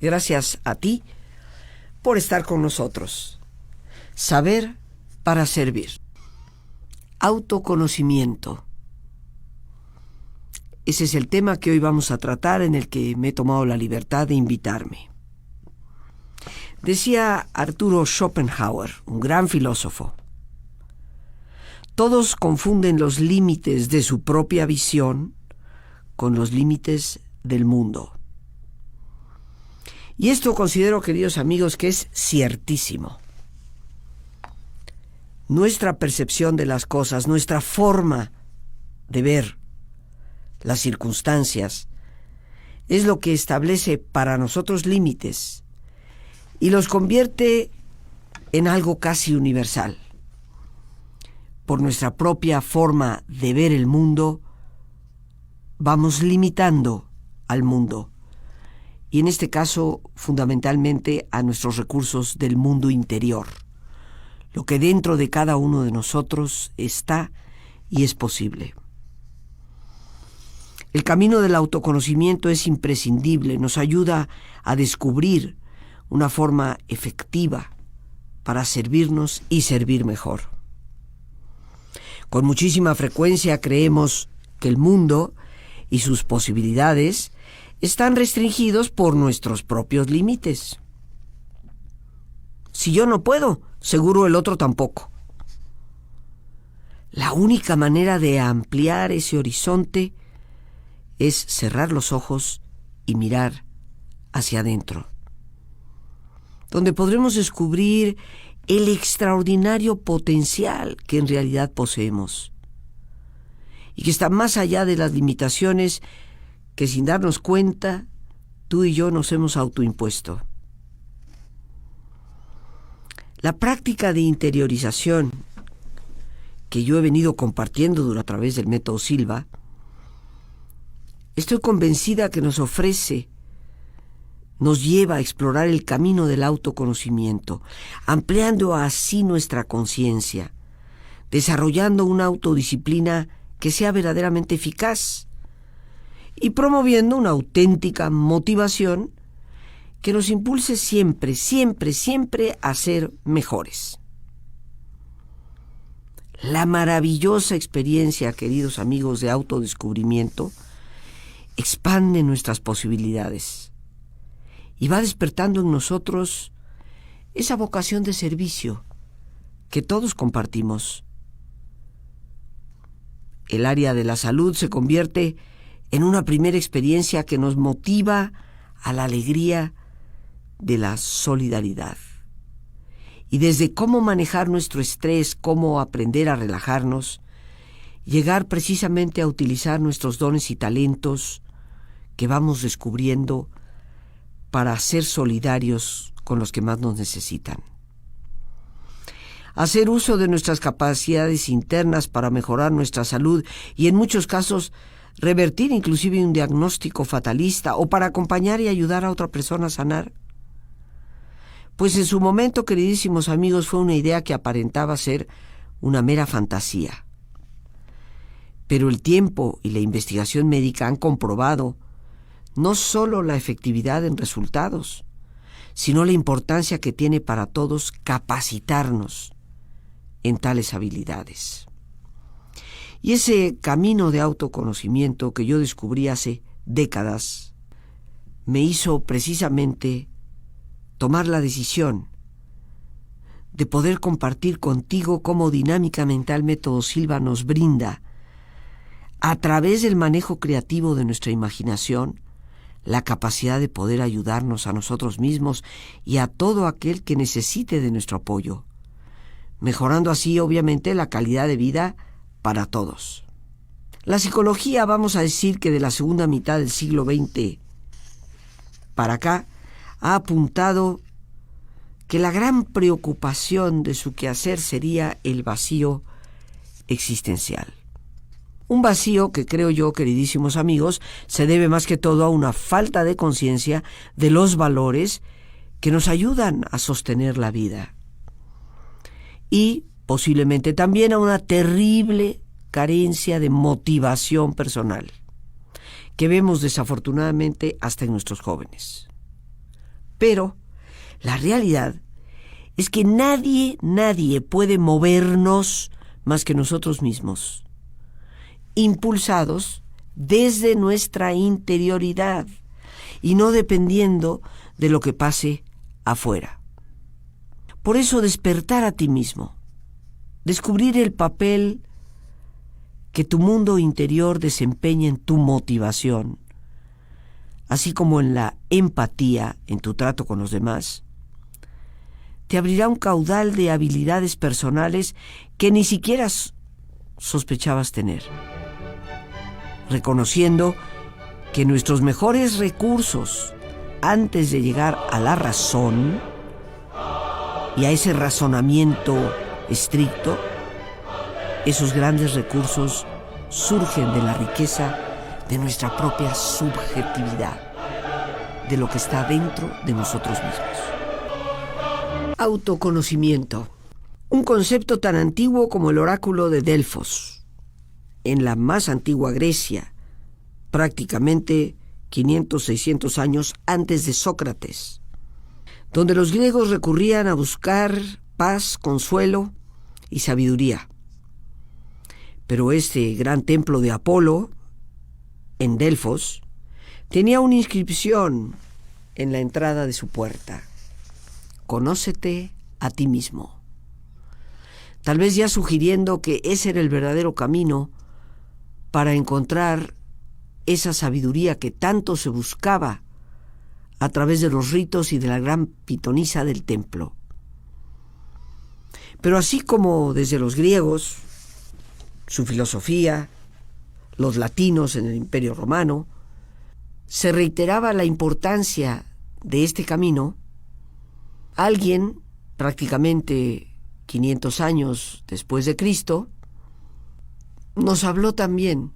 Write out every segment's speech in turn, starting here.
Gracias a ti por estar con nosotros. Saber para servir. Autoconocimiento. Ese es el tema que hoy vamos a tratar, en el que me he tomado la libertad de invitarme. Decía Arturo Schopenhauer, un gran filósofo: todos confunden los límites de su propia visión con los límites del mundo. Y esto considero, queridos amigos, que es ciertísimo. Nuestra percepción de las cosas, nuestra forma de ver las circunstancias, es lo que establece para nosotros límites y los convierte en algo casi universal. Por nuestra propia forma de ver el mundo, vamos limitando al mundo, y en este caso fundamentalmente a nuestros recursos del mundo interior, lo que dentro de cada uno de nosotros está y es posible. El camino del autoconocimiento es imprescindible, nos ayuda a descubrir una forma efectiva para servirnos y servir mejor. Con muchísima frecuencia creemos que el mundo y sus posibilidades están restringidos por nuestros propios límites. Si yo no puedo, seguro el otro tampoco. La única manera de ampliar ese horizonte es cerrar los ojos y mirar hacia adentro, donde podremos descubrir el extraordinario potencial que en realidad poseemos y que está más allá de las limitaciones que, sin darnos cuenta, tú y yo nos hemos autoimpuesto. La práctica de interiorización que yo he venido compartiendo a través del método Silva, estoy convencida que nos lleva a explorar el camino del autoconocimiento, ampliando así nuestra conciencia, desarrollando una autodisciplina que sea verdaderamente eficaz y promoviendo una auténtica motivación que nos impulse siempre, siempre, siempre a ser mejores. La maravillosa experiencia, queridos amigos, de autodescubrimiento expande nuestras posibilidades y va despertando en nosotros esa vocación de servicio que todos compartimos. El área de la salud se convierte en una primera experiencia que nos motiva a la alegría de la solidaridad. Y desde cómo manejar nuestro estrés, cómo aprender a relajarnos, llegar precisamente a utilizar nuestros dones y talentos que vamos descubriendo para ser solidarios con los que más nos necesitan. Hacer uso de nuestras capacidades internas para mejorar nuestra salud y, en muchos casos, revertir inclusive un diagnóstico fatalista, o para acompañar y ayudar a otra persona a sanar. Pues en su momento, queridísimos amigos, fue una idea que aparentaba ser una mera fantasía. Pero el tiempo y la investigación médica han comprobado no solo la efectividad en resultados, sino la importancia que tiene para todos capacitarnos en tales habilidades. Y ese camino de autoconocimiento que yo descubrí hace décadas me hizo precisamente tomar la decisión de poder compartir contigo cómo dinámicamente el método Silva nos brinda, a través del manejo creativo de nuestra imaginación, la capacidad de poder ayudarnos a nosotros mismos y a todo aquel que necesite de nuestro apoyo, mejorando así, obviamente, la calidad de vida para todos. La psicología, vamos a decir que de la segunda mitad del siglo XX para acá, ha apuntado que la gran preocupación de su quehacer sería el vacío existencial. Un vacío que, creo yo, queridísimos amigos, se debe más que todo a una falta de conciencia de los valores que nos ayudan a sostener la vida. Y posiblemente también a una terrible carencia de motivación personal, que vemos desafortunadamente hasta en nuestros jóvenes. Pero la realidad es que nadie puede movernos más que nosotros mismos, impulsados desde nuestra interioridad y no dependiendo de lo que pase afuera. Por eso despertar a ti mismo, descubrir el papel que tu mundo interior desempeña en tu motivación, así como en la empatía en tu trato con los demás, te abrirá un caudal de habilidades personales que ni siquiera sospechabas tener, reconociendo que nuestros mejores recursos antes de llegar a la razón y a ese razonamiento estricto, esos grandes recursos surgen de la riqueza de nuestra propia subjetividad, de lo que está dentro de nosotros mismos. Autoconocimiento, un concepto tan antiguo como el oráculo de Delfos, en la más antigua Grecia, prácticamente 500-600 años antes de Sócrates, donde los griegos recurrían a buscar paz, consuelo y sabiduría. Pero este gran templo de Apolo, en Delfos, tenía una inscripción en la entrada de su puerta: conócete a ti mismo. Tal vez ya sugiriendo que ese era el verdadero camino para encontrar esa sabiduría que tanto se buscaba a través de los ritos y de la gran pitonisa del templo. Pero así como desde los griegos, su filosofía, los latinos en el Imperio Romano, se reiteraba la importancia de este camino, alguien, prácticamente 500 años después de Cristo, nos habló también,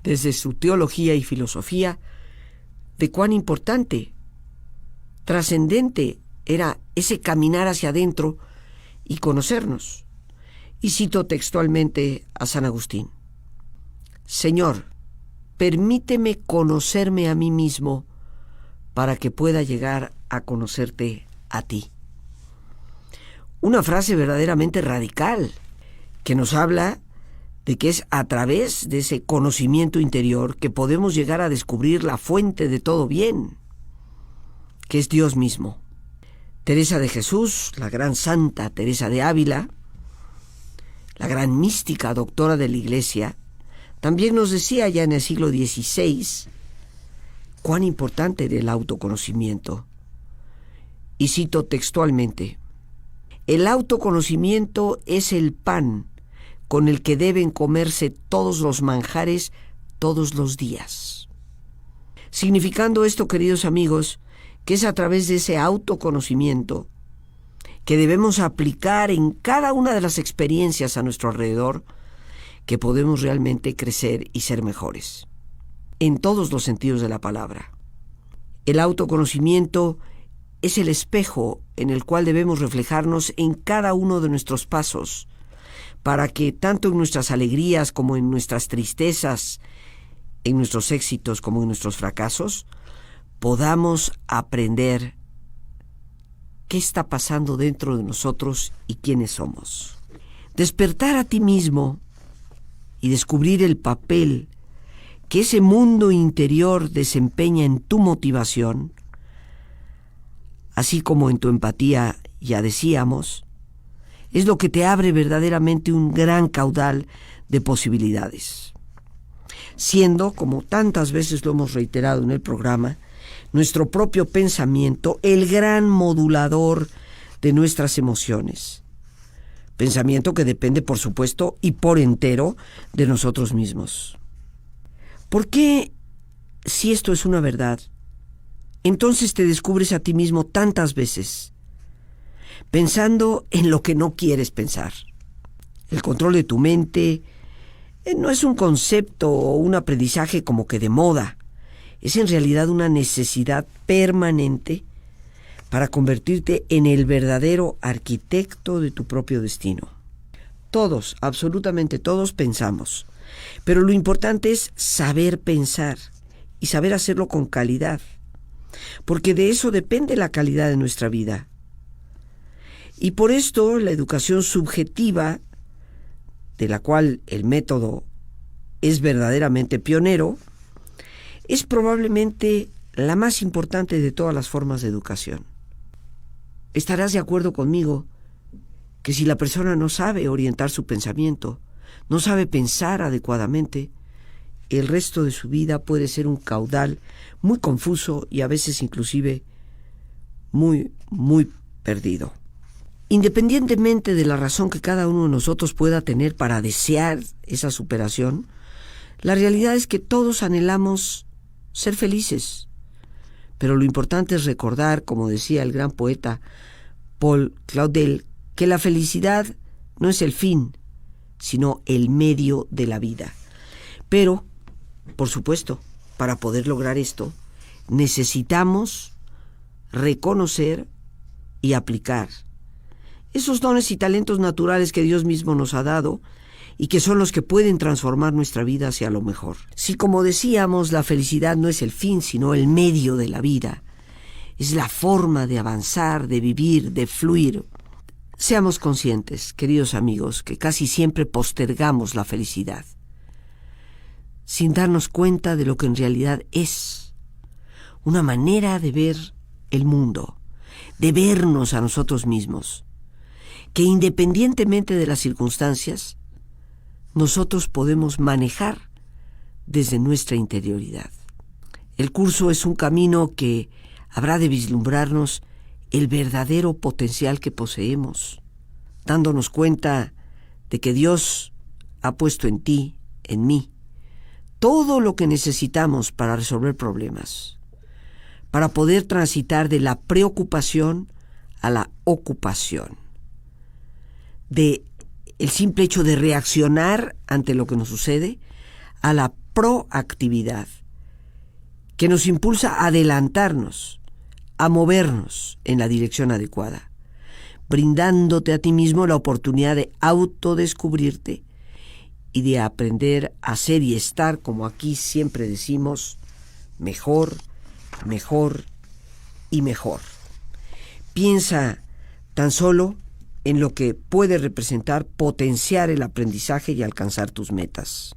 desde su teología y filosofía, de cuán importante, trascendente era ese caminar hacia adentro y conocernos. Y cito textualmente a San Agustín: Señor, permíteme conocerme a mí mismo para que pueda llegar a conocerte a ti. Una frase verdaderamente radical que nos habla de que es a través de ese conocimiento interior que podemos llegar a descubrir la fuente de todo bien, que es Dios mismo. Teresa de Jesús, la gran santa Teresa de Ávila, la gran mística doctora de la Iglesia, también nos decía ya en el siglo XVI cuán importante era el autoconocimiento. Y cito textualmente: el autoconocimiento es el pan con el que deben comerse todos los manjares todos los días. Significando esto, queridos amigos, que es a través de ese autoconocimiento que debemos aplicar en cada una de las experiencias a nuestro alrededor que podemos realmente crecer y ser mejores, en todos los sentidos de la palabra. El autoconocimiento es el espejo en el cual debemos reflejarnos en cada uno de nuestros pasos, para que tanto en nuestras alegrías como en nuestras tristezas, en nuestros éxitos como en nuestros fracasos, podamos aprender qué está pasando dentro de nosotros y quiénes somos. Despertar a ti mismo y descubrir el papel que ese mundo interior desempeña en tu motivación, así como en tu empatía, ya decíamos, es lo que te abre verdaderamente un gran caudal de posibilidades. Siendo, como tantas veces lo hemos reiterado en el programa, nuestro propio pensamiento el gran modulador de nuestras emociones. Pensamiento que depende, por supuesto, y por entero, de nosotros mismos. ¿Por qué, si esto es una verdad, entonces te descubres a ti mismo tantas veces, pensando en lo que no quieres pensar? El control de tu mente no es un concepto o un aprendizaje como que de moda. Es en realidad una necesidad permanente para convertirte en el verdadero arquitecto de tu propio destino. Todos, absolutamente todos pensamos, pero lo importante es saber pensar y saber hacerlo con calidad. porque de eso depende la calidad de nuestra vida. Y por esto la educación subjetiva, de la cual el método es verdaderamente pionero, es probablemente la más importante de todas las formas de educación. Estarás de acuerdo conmigo que si la persona no sabe orientar su pensamiento, no sabe pensar adecuadamente, el resto de su vida puede ser un caudal muy confuso y a veces inclusive muy perdido. Independientemente de la razón que cada uno de nosotros pueda tener para desear esa superación, la realidad es que todos anhelamos ser felices. Pero lo importante es recordar, como decía el gran poeta Paul Claudel, que la felicidad no es el fin, sino el medio de la vida. Pero, por supuesto, para poder lograr esto, necesitamos reconocer y aplicar esos dones y talentos naturales que Dios mismo nos ha dado y que son los que pueden transformar nuestra vida hacia lo mejor. Si, como decíamos, la felicidad no es el fin, sino el medio de la vida, es la forma de avanzar, de vivir, de fluir. Seamos conscientes, queridos amigos, que casi siempre postergamos la felicidad, sin darnos cuenta de lo que en realidad es una manera de ver el mundo, de vernos a nosotros mismos, que independientemente de las circunstancias, nosotros podemos manejar desde nuestra interioridad. El curso es un camino que habrá de vislumbrarnos el verdadero potencial que poseemos, dándonos cuenta de que Dios ha puesto en ti, en mí, todo lo que necesitamos para resolver problemas, para poder transitar de la preocupación a la ocupación, de el simple hecho de reaccionar ante lo que nos sucede a la proactividad, que nos impulsa a adelantarnos, a movernos en la dirección adecuada, brindándote a ti mismo la oportunidad de autodescubrirte y de aprender a ser y estar, como aquí siempre decimos, mejor, mejor y mejor. Piensa tan solo en lo que puede representar potenciar el aprendizaje y alcanzar tus metas.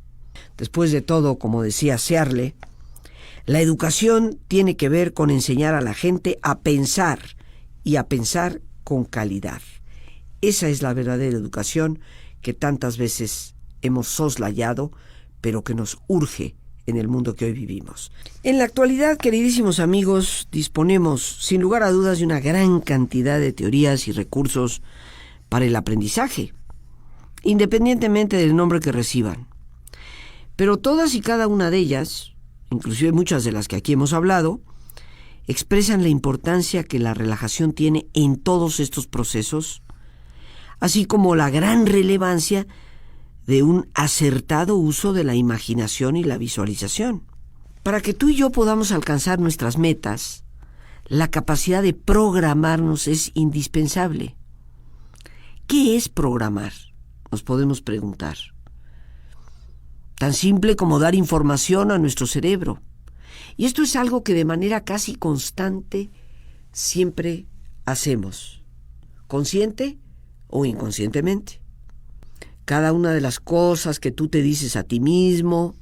Después de todo, como decía Searle, la educación tiene que ver con enseñar a la gente a pensar y a pensar con calidad. Esa es la verdadera educación que tantas veces hemos soslayado, pero que nos urge en el mundo que hoy vivimos. En la actualidad, queridísimos amigos, disponemos, sin lugar a dudas, de una gran cantidad de teorías y recursos para el aprendizaje, independientemente del nombre que reciban. Pero todas y cada una de ellas, inclusive muchas de las que aquí hemos hablado, expresan la importancia que la relajación tiene en todos estos procesos, así como la gran relevancia de un acertado uso de la imaginación y la visualización. Para que tú y yo podamos alcanzar nuestras metas, la capacidad de programarnos es indispensable. ¿Qué es programar?, nos podemos preguntar. Tan simple como dar información a nuestro cerebro. Y esto es algo que de manera casi constante siempre hacemos, consciente o inconscientemente. Cada una de las cosas que tú te dices a ti mismo,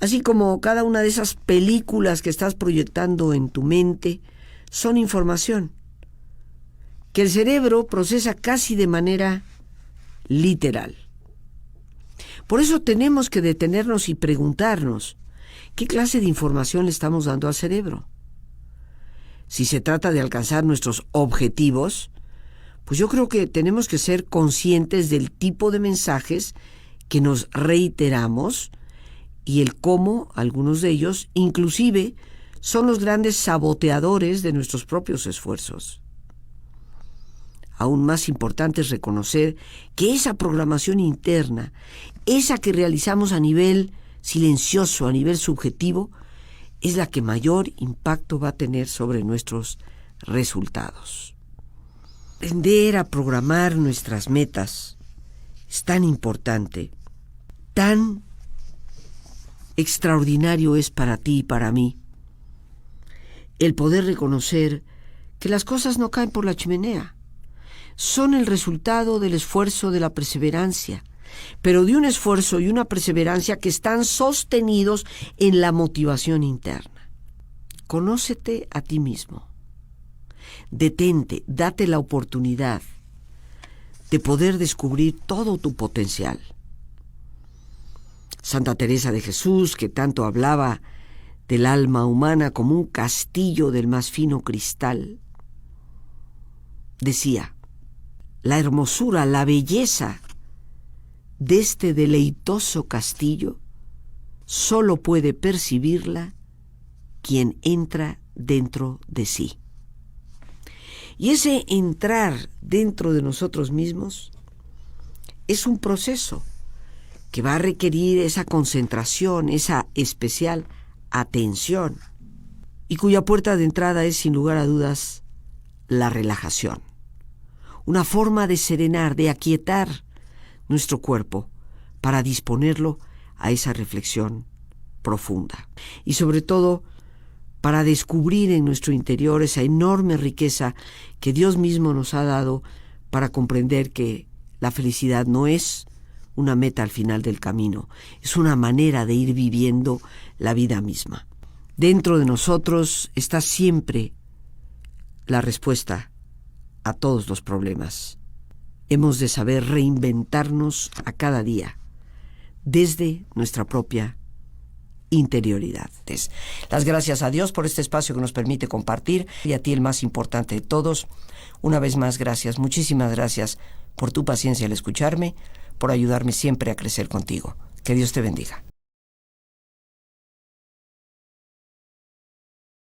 así como cada una de esas películas que estás proyectando en tu mente, son información que el cerebro procesa casi de manera literal. Por eso tenemos que detenernos y preguntarnos qué clase de información le estamos dando al cerebro. Si se trata de alcanzar nuestros objetivos, pues yo creo que tenemos que ser conscientes del tipo de mensajes que nos reiteramos y el cómo algunos de ellos inclusive son los grandes saboteadores de nuestros propios esfuerzos. Aún más importante es reconocer que esa programación interna, esa que realizamos a nivel silencioso, a nivel subjetivo, es la que mayor impacto va a tener sobre nuestros resultados. Aprender a programar nuestras metas es tan importante, tan extraordinario es para ti y para mí. el poder reconocer que las cosas no caen por la chimenea. Son el resultado del esfuerzo, de la perseverancia, pero de un esfuerzo y una perseverancia que están sostenidos en la motivación interna. Conócete a ti mismo. Detente, date la oportunidad de poder descubrir todo tu potencial. Santa Teresa de Jesús, que tanto hablaba del alma humana como un castillo del más fino cristal, decía: la hermosura, la belleza de este deleitoso castillo solo puede percibirla quien entra dentro de sí. Y ese entrar dentro de nosotros mismos es un proceso que va a requerir esa concentración, esa especial atención, y cuya puerta de entrada es, sin lugar a dudas, la relajación. Una forma de serenar, de aquietar nuestro cuerpo para disponerlo a esa reflexión profunda. Y sobre todo, para descubrir en nuestro interior esa enorme riqueza que Dios mismo nos ha dado para comprender que la felicidad no es una meta al final del camino, es una manera de ir viviendo la vida misma. Dentro de nosotros está siempre la respuesta a todos los problemas. Hemos de saber reinventarnos a cada día desde nuestra propia interioridad. Las gracias a Dios por este espacio que nos permite compartir, y a ti, el más importante de todos, una vez más gracias, muchísimas gracias por tu paciencia al escucharme, por ayudarme siempre a crecer contigo. Que Dios te bendiga.